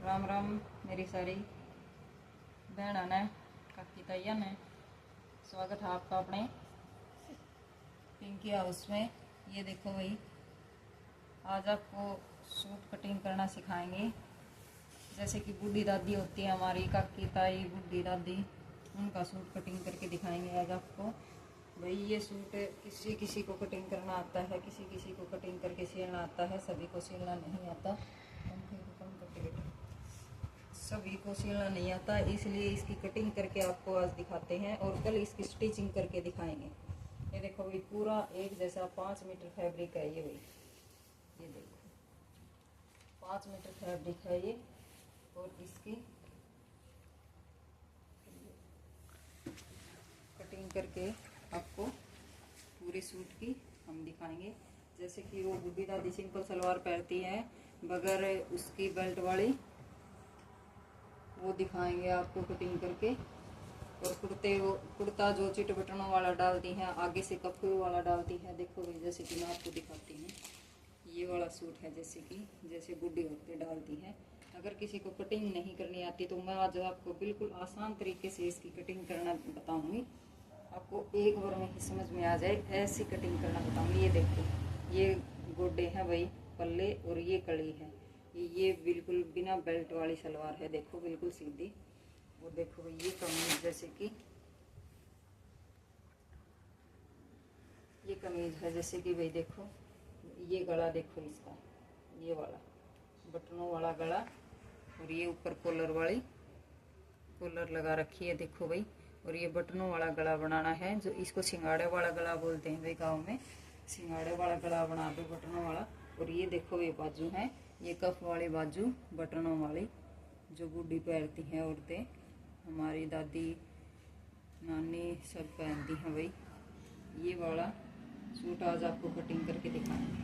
राम राम मेरी सारी बहना ने काकी ताइया ने स्वागत है आपका अपने पिंकी हाउस में। ये देखो भाई, आज आपको सूट कटिंग करना सिखाएंगे। जैसे कि बूढ़ी दादी होती है हमारी काकी ताई बूढ़ी दादी, उनका सूट कटिंग करके दिखाएंगे आज आपको। भाई ये सूट किसी किसी को कटिंग करना आता है, किसी किसी को कटिंग करके सिलना आता है, सभी को सिलना नहीं आता। सभी को सिलना नहीं आता, इसलिए इसकी कटिंग करके आपको आज दिखाते हैं और कल इसकी स्टिचिंग करके दिखाएंगे। ये देखो भाई, पूरा एक जैसा 5 मीटर फैब्रिक है ये भाई। ये देखो 5 मीटर फैब्रिक है ये, और इसकी कटिंग करके आपको पूरे सूट की हम दिखाएंगे। जैसे कि वो बूढ़ी दादी सिंपल सलवार पहनती है बगैर उसकी बेल्ट वाली, वो दिखाएंगे आपको कटिंग करके। और कुर्ता जो चिट बटनों वाला डालती हैं, आगे से कपड़े वाला डालती है। देखो भाई, जैसे कि मैं आपको दिखाती हूँ, ये वाला सूट है जैसे बूढ़ी औरतें डालती हैं। अगर किसी को कटिंग नहीं करनी आती तो मैं आज आपको बिल्कुल आसान तरीके से इसकी कटिंग करना बताऊंगी। आपको एक बार में ही समझ में आ जाए, ऐसी कटिंग करना बताऊंगी। ये देखो, ये गोडे हैं भाई पल्ले, और ये कड़ी है। ये बिल्कुल बिना बेल्ट वाली सलवार है, देखो बिल्कुल सीधी। और देखो भाई, ये कमीज जैसे कि ये कमीज है जैसे कि भाई देखो, ये गला देखो इसका, ये वाला बटनों वाला गला, और ये ऊपर कॉलर लगा रखी है देखो भाई। और ये बटनों वाला गला बनाना है, जो इसको सिंगाड़े वाला गला बोलते हैं भाई गाँव में। सिंगाड़े वाला गला बना दो बटनों वाला। और ये देखो ये बाजू है, ये कफ वाली बाजू बटनों वाली, जो बूढ़ी पहनती हैं औरतें, हमारी दादी नानी सब पहनती हैं भाई। ये वाला सूट आज आपको कटिंग करके दिखाएंगे।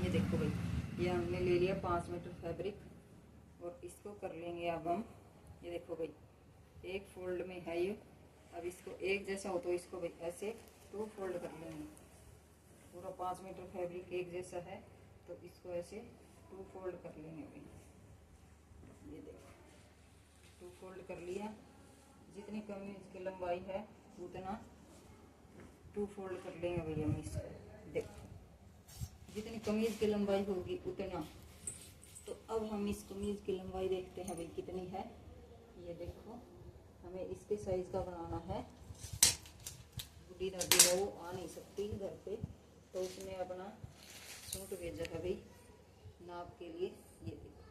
ये देखो भाई, ये हमने ले लिया 5 मीटर फैब्रिक, और इसको कर लेंगे अब हम। ये देखो भाई, एक फोल्ड में है ये। अब इसको एक जैसा हो तो इसको भाई ऐसे 2 फोल्ड कर लेंगे। पूरा 5 मीटर फैब्रिक एक जैसा है तो इसको ऐसे 2 फोल्ड कर लेंगे भाई। ये देखो 2 फोल्ड कर लिया। जितनी कमीज की लंबाई है उतना 2 फोल्ड कर लेंगे भाई हम इसको। देखो जितनी कमीज की लंबाई होगी उतना। तो अब हम इस कमीज की लंबाई देखते हैं भाई कितनी है। ये देखो, हमें इसके साइज का बनाना है। बूढ़ी दादी है, वो आ नहीं सकती घर पे, तो उसने अपना सूट भेजा है भाई नाप के लिए। ये देखो,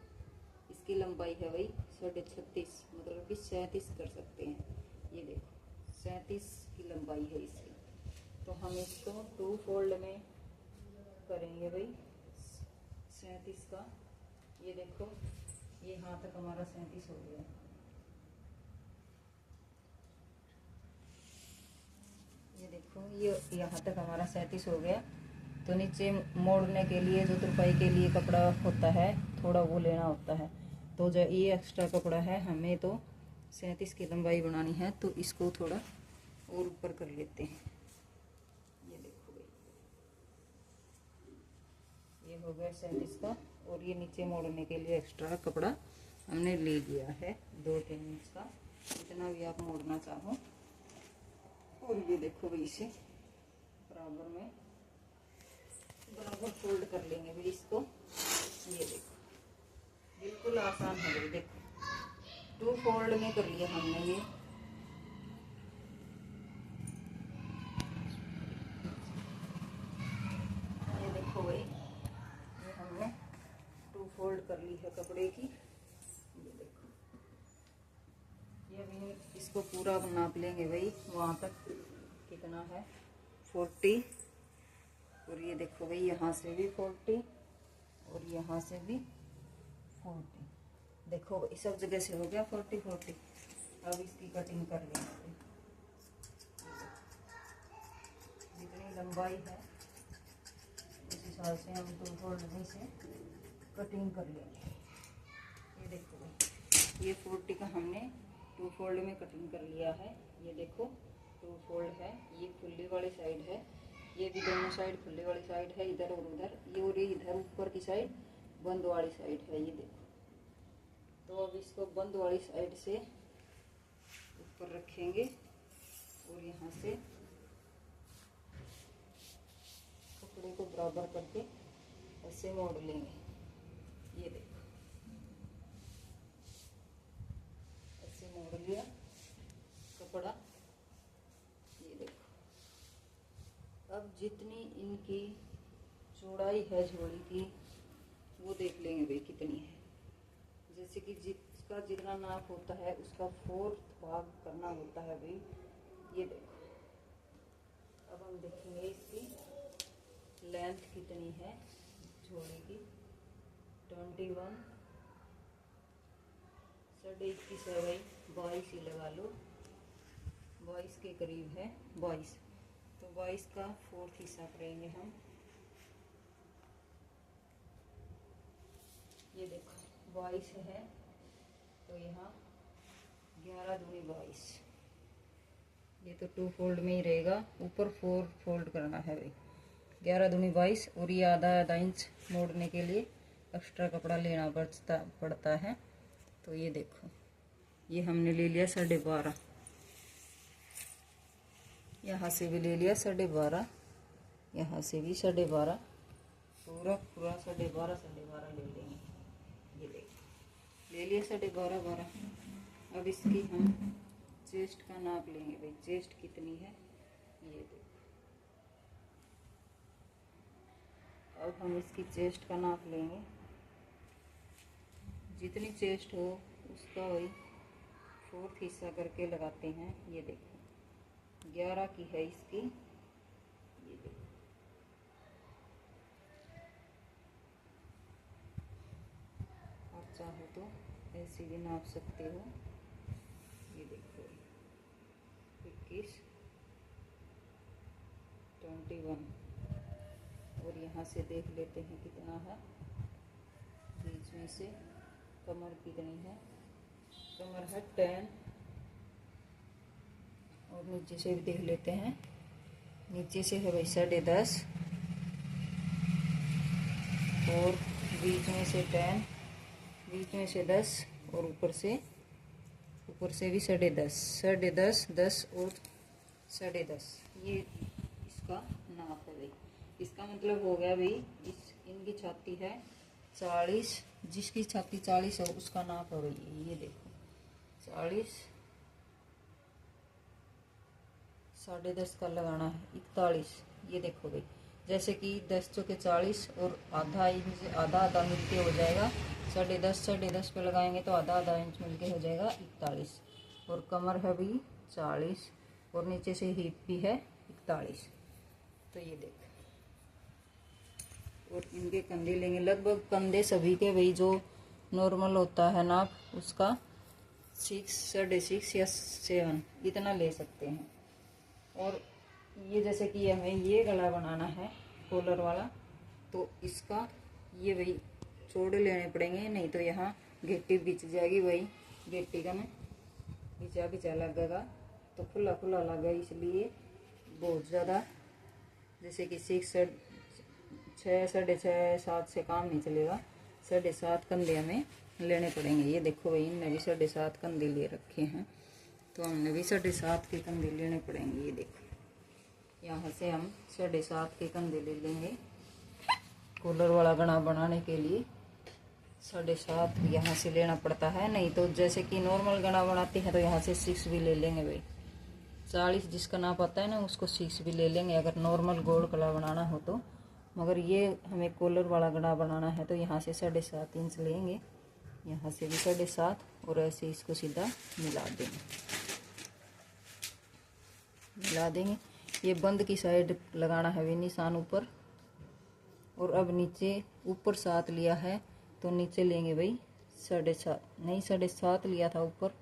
इसकी लंबाई है भाई 36.5, मतलब कि 37 कर सकते हैं। ये देखो 37 की लंबाई है इसकी। तो हम इसको 2 फोल्ड में करेंगे भाई 37 का। ये देखो, ये यहाँ तक हमारा 37 हो गया। ये देखो, ये यहाँ तक हमारा 37 हो गया। तो नीचे मोड़ने के लिए जो तुरपाई के लिए कपड़ा होता है थोड़ा, वो लेना होता है। तो जो ये एक्स्ट्रा कपड़ा है, हमें तो 37 की लंबाई बनानी है, तो इसको थोड़ा और ऊपर कर लेते हैं। ये देखो भाई, ये हो गया 37 का। और ये नीचे मोड़ने के लिए एक्स्ट्रा कपड़ा हमने ले लिया है 2-3 इंच का, जितना भी आप मोड़ना चाहो। और ये देखो भाई, इसे बराबर फोल्ड कर लेंगे भाई इसको। ये देखो बिल्कुल आसान है भाई, देखो 2 फोल्ड में कर लिया हमने ये। ये देखो भाई, ये हमने 2 फोल्ड कर ली है कपड़े की। ये देखो, ये अभी इसको पूरा नाप लेंगे भाई, वहाँ तक कितना है 40। और ये देखो भाई, यहाँ से भी 40 और यहाँ से भी 40। देखो भाई, सब जगह से हो गया 40-40। अब इसकी कटिंग कर लेंगे। जितनी लंबाई है उस हिसाब से हम 2 फोल्ड में से कटिंग कर लेंगे। ये देखो भाई, ये 40 का हमने 2 फोल्ड में कटिंग कर लिया है। ये देखो 2 फोल्ड है, ये खुली वाली साइड है, ये भी दोनों साइड खुली वाली साइड है, इधर और उधर। ये और इधर ऊपर की साइड बंद वाली साइड है। ये देखो अब इसको बंद वाली साइड से ऊपर रखेंगे और यहाँ से कपड़े को बराबर करके ऐसे मोड़ लेंगे। ये देखो ऐसे मोड़ लिया कपड़ा। ये देखो अब जितनी इनकी चौड़ाई है झोली की वो देख लेंगे भाई कितनी है। जैसे कि जिसका जितना नाप होता है उसका 4th भाग करना होता है भाई। ये देखो अब हम देखेंगे इसकी लेंथ कितनी है झोली की। 21 21.5 है भाई, 22 ही लगा लो, 22 के करीब है 22। तो 22 का 4th हिस्सा करेंगे हम। ये देखो 22 है तो यहाँ 11 दूनी 22। ये तो 2 फोल्ड में ही रहेगा, ऊपर 4 फोल्ड करना है भाई। 11 दूनी 22 और ये आधा इंच मोड़ने के लिए एक्स्ट्रा कपड़ा लेना पड़ता है। तो ये देखो ये हमने ले लिया 12.5, यहाँ से भी ले लिया 12.5, यहाँ से भी 12.5, पूरा 12.5 ले लेंगे। ये देखो ले लिया 12.5। अब इसकी हम चेस्ट का नाप लेंगे भाई। चेस्ट कितनी है ये देखो। अब हम इसकी चेस्ट का नाप लेंगे। जितनी चेस्ट हो उसका वही 4th हिस्सा करके लगाते हैं। ये देखो 11 की है इसकी। ये देखो आप चाहो तो ऐसे भी नाप सकते हो। ये देखो 21, 21 और यहाँ से देख लेते हैं कितना है। बीच में से कमर कितनी है, कमर है 10 और नीचे से भी देख लेते हैं। नीचे से है भाई 10.5 और बीच में से 10, बीच में से 10 और ऊपर से भी 10.5, 10 और 10.5। ये इसका नाप है भाई। इसका मतलब हो गया भाई इनकी छाती है 40, जिसकी छाती 40 है उसका नाप है भाई। ये देखो 40, 10.5 का लगाना है 41। ये देखो भाई जैसे कि 10 चौके 40 और आधा इंच आधा मिलके हो जाएगा 10.5 पे लगाएंगे तो आधा इंच मिलके हो जाएगा 41। और कमर है भी 40 और नीचे से हिप भी है 41। तो ये देख और इनके कंधे लेंगे लगभग कंधे सभी के भाई जो नॉर्मल होता है नाप उसका 6, 6.5 या 7 इतना ले सकते हैं। और ये जैसे कि हमें ये गला बनाना है कॉलर वाला तो इसका ये भाई चौड़े लेने पड़ेंगे, नहीं तो यहाँ घेटी बिछ जाएगी। वही घेटी का में बिचा लगेगा तो खुला लगेगा, इसलिए बहुत ज़्यादा जैसे कि 6, 6.5, 7 से काम नहीं चलेगा। 7.5 कंधे हमें लेने पड़ेंगे। ये देखो भाई इनने भी 7.5 कंधे ले रखे हैं तो हमने भी 7.5 के कंधे लेने पड़ेंगे। ये देखो यहाँ से हम 7.5 के कंधे ले लेंगे कॉलर वाला गणा बनाने के लिए। 7.5 यहाँ से लेना पड़ता है, नहीं तो जैसे कि नॉर्मल गणा बनाते हैं तो यहाँ से 6 भी ले लेंगे भाई। 40 जिसका नाप आता है ना उसको 6 भी ले लेंगे अगर नॉर्मल गोल गला बनाना हो तो। मगर ये हमें कॉलर वाला गणा बनाना है तो यहाँ से 7.5 इंच लेंगे, यहाँ से भी 7.5 और ऐसे इसको सीधा मिला देंगे। ये बंद की साइड लगाना है वे निशान ऊपर। और अब नीचे ऊपर 7 लिया है तो नीचे लेंगे भाई 7.5, नहीं 7.5 लिया था ऊपर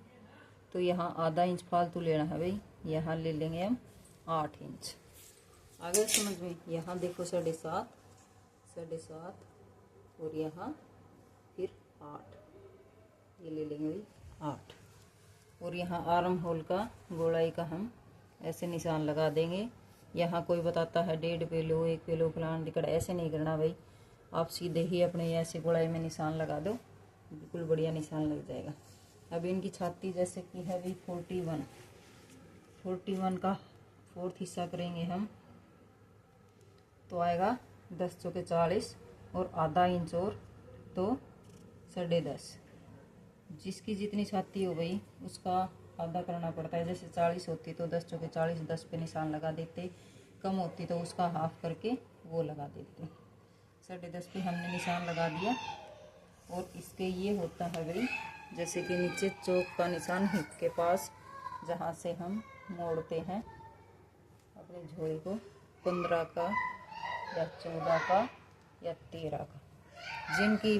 तो यहाँ आधा इंच फालतू लेना है भाई। यहाँ ले लेंगे हम 8 इंच। आगे समझ में? यहाँ देखो 7.5 और यहाँ फिर 8, ये ले लेंगे भाई 8। और यहाँ आर्म होल का गोलाई का हम ऐसे निशान लगा देंगे। यहाँ कोई बताता है 1.5 किलो 1 किलो फलान टिकट, ऐसे नहीं करना भाई। आप सीधे ही अपने ऐसे गोलाई में निशान लगा दो बिल्कुल बढ़िया निशान लग जाएगा। अब इनकी छाती जैसे कि है भी 41 का 4th हिस्सा करेंगे हम, तो आएगा 10 चौके 40 और आधा इंच और तो 10.5। जिसकी जितनी छाती हो गई उसका आधा करना पड़ता है। जैसे 40 होती तो 10 चौके 40, 10 पे निशान लगा देते। कम होती तो उसका हाफ करके वो लगा देते। 10.5 पे हमने निशान लगा दिया। और इसके ये होता है भाई, जैसे कि नीचे चौक का निशान हिप के पास, जहाँ से हम मोड़ते हैं अपने झोले को, 15 का या 14 का या 13 का। जिनकी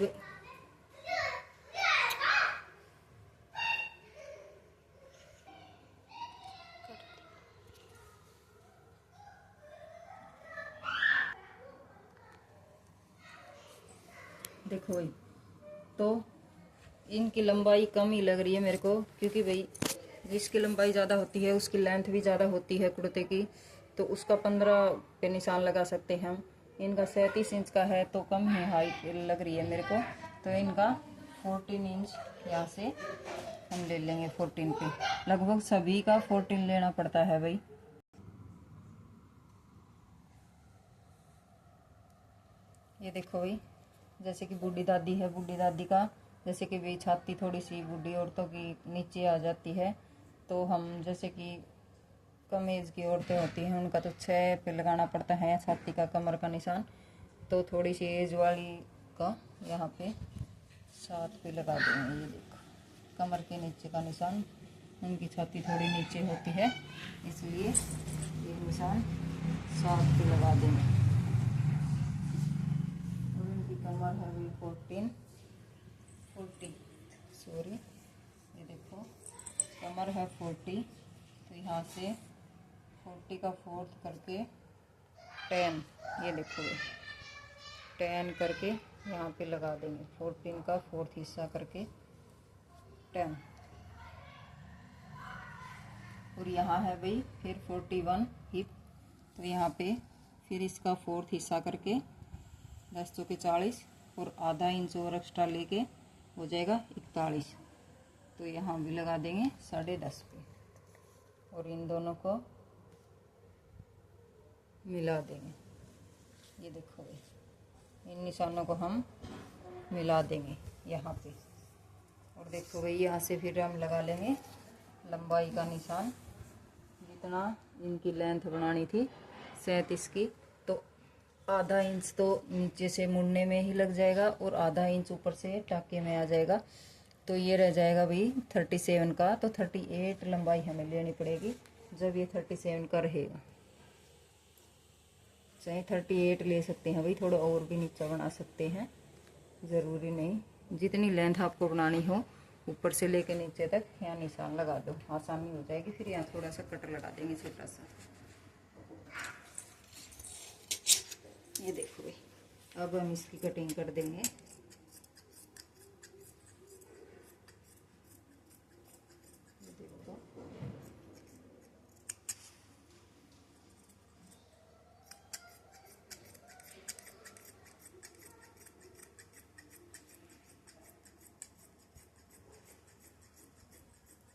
देखो भाई, तो इनकी लंबाई कम ही लग रही है मेरे को, क्योंकि भाई जिसकी लंबाई ज़्यादा होती है उसकी लेंथ भी ज़्यादा होती है कुर्ते की, तो उसका 15 पे निशान लगा सकते हैं हम। इनका 37 इंच का है तो कम ही हाइट लग रही है मेरे को, तो इनका 14 इंच यहाँ से हम ले लेंगे। 14 पे लगभग सभी का 14 लेना पड़ता है भाई। ये देखो भाई, जैसे कि बूढ़ी दादी है, बूढ़ी दादी का जैसे कि भाई छाती थोड़ी सी बूढ़ी औरतों की नीचे आ जाती है, तो हम जैसे कि कम एज की औरतें होती हैं उनका तो 6 पे लगाना पड़ता है छाती का कमर का निशान। तो थोड़ी सी एज वाली का यहाँ पे 7 पे लगा देंगे। ये देखो, कमर के नीचे का निशान, उनकी छाती थोड़ी नीचे होती है इसलिए ये निशान 7 पे लगा देंगे। और उनकी कमर है भी 40 सॉरी, ये देखो कमर है 40, तो यहाँ से 40 का 4th करके 10, ये देखो 10 करके यहाँ पे लगा देंगे। 14 का 4th हिस्सा करके 10, और यहाँ है भाई फिर 41 हिप, तो यहाँ पे फिर इसका 4th हिस्सा करके 10 चौके 40 और आधा इंच और एक्स्ट्रा लेके हो जाएगा 41, तो यहाँ भी लगा देंगे 10.5 पे, और इन दोनों को मिला देंगे। ये देखो भाई, इन निशानों को हम मिला देंगे यहाँ पे। और देखो भाई, यहाँ से फिर हम लगा लेंगे लंबाई का निशान। जितना इनकी लेंथ बनानी थी 37 की, तो आधा इंच तो नीचे से मुड़ने में ही लग जाएगा और आधा इंच ऊपर से टाके में आ जाएगा, तो ये रह जाएगा भाई 37 का। तो 38 लंबाई हमें लेनी पड़ेगी जब ये 37 का रहेगा। चाहे 38 ले सकते हैं भाई, थोड़ा और भी नीचा बना सकते हैं, ज़रूरी नहीं। जितनी लेंथ आपको बनानी हो ऊपर से लेके नीचे तक यहाँ निशान लगा दो, आसानी हो जाएगी। फिर यहाँ थोड़ा सा कटर लगा देंगे छोटा सा। ये देखो भाई, अब हम इसकी कटिंग कर देंगे।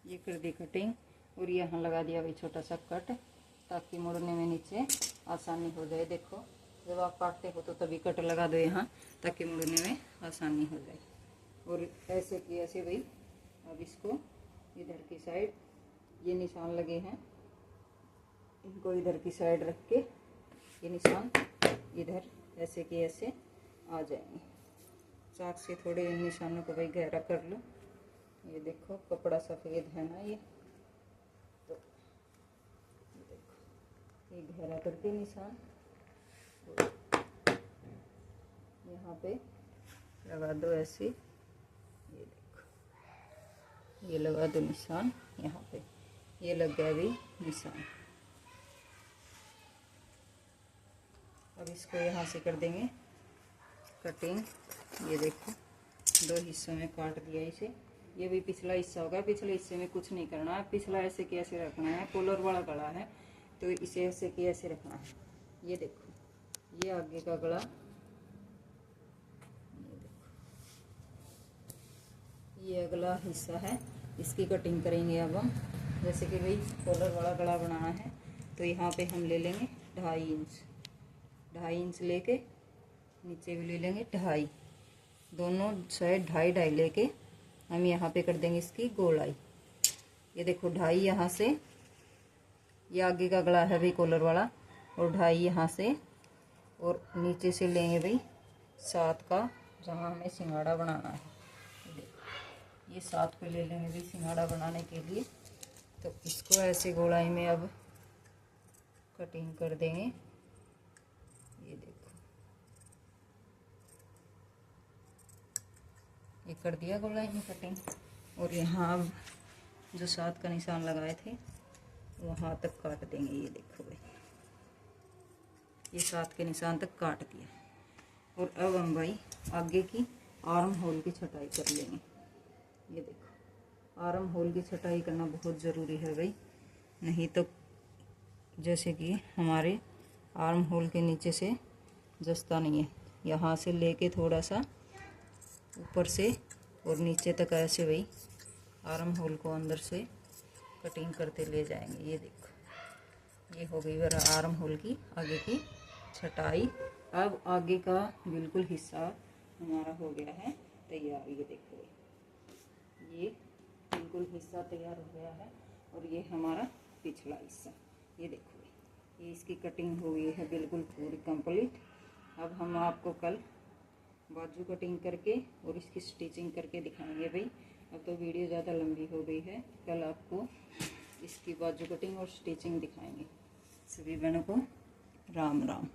ये कर दी कटिंग, और यहाँ लगा दिया भाई छोटा सा कट, ताकि मुड़ने में नीचे आसानी हो जाए। देखो, जब आप काटते हो तो तभी कट लगा दो यहाँ, ताकि मुड़ने में आसानी हो जाए। और ऐसे कि ऐसे भाई, अब इसको इधर की साइड ये निशान लगे हैं, इनको इधर की साइड रख के ये निशान इधर ऐसे कि ऐसे आ जाएंगे। चाक से थोड़े इन निशानों को भाई गहरा कर लो। ये देखो, कपड़ा सफ़ेद है ना, ये तो ये देखो, ये गहरा करके निशान यहाँ पे लगा दो ऐसे। ये देखो, ये लगा दो निशान यहाँ पे, ये लग गया भी निशान। अब इसको यहाँ से कर देंगे कटिंग। ये देखो, 2 हिस्सों में काट दिया इसे। ये भी पिछला हिस्सा होगा, पिछले हिस्से में कुछ नहीं करना है। पिछला ऐसे कि ऐसे रखना है, कॉलर वाला गला है तो इसे ऐसे कि ऐसे रखना है। ये देखो, ये आगे का गला, ये देखो, ये अगला हिस्सा है, इसकी कटिंग करेंगे अब हम। जैसे कि भाई कॉलर वाला गला बनाना है तो यहाँ पे हम ले लेंगे 2.5 इंच, 2.5 इंच लेके नीचे भी ले लेंगे 2.5, दोनों साइड 2.5 लेके हम यहाँ पे कर देंगे इसकी गोलाई। ये देखो 2.5 यहाँ से, ये आगे का गला है भाई कॉलर वाला, और 2.5 यहाँ से, और नीचे से लेंगे भाई 7 का, जहाँ हमें सिंगाड़ा बनाना है। ये 7 पे ले लेंगे भाई सिंगाड़ा बनाने के लिए। तो इसको ऐसे गोलाई में अब कटिंग कर देंगे। ये देखो, ये कर दिया गोलाई में कटिंग। और यहाँ अब जो 7 का निशान लगाए थे वहाँ तक काट देंगे। ये देखो भाई, ये 7 के निशान तक काट दिया। और अब हम भाई आगे की आर्म होल की छटाई कर लेंगे। ये देखो, आर्म होल की छटाई करना बहुत ज़रूरी है भाई, नहीं तो जैसे कि हमारे आर्म होल के नीचे से जचता नहीं है। यहाँ से लेके थोड़ा सा ऊपर से और नीचे तक ऐसे भाई आर्म होल को अंदर से कटिंग करते ले जाएंगे। ये देखो, ये हो गई मेरा आर्म होल की आगे की छटाई। अब आगे का बिल्कुल हिस्सा हमारा हो गया है तैयार। ये देखो, ये बिल्कुल हिस्सा तैयार हो गया है। और ये हमारा पिछला हिस्सा, ये देखो, ये इसकी कटिंग हो गई है बिल्कुल पूरी कंप्लीट। अब हम आपको कल बाजू कटिंग करके और इसकी स्टिचिंग करके दिखाएंगे भाई। अब तो वीडियो ज़्यादा लंबी हो गई है, कल आपको इसकी बाजू कटिंग और स्टिचिंग दिखाएंगे। सभी बहनों को राम राम।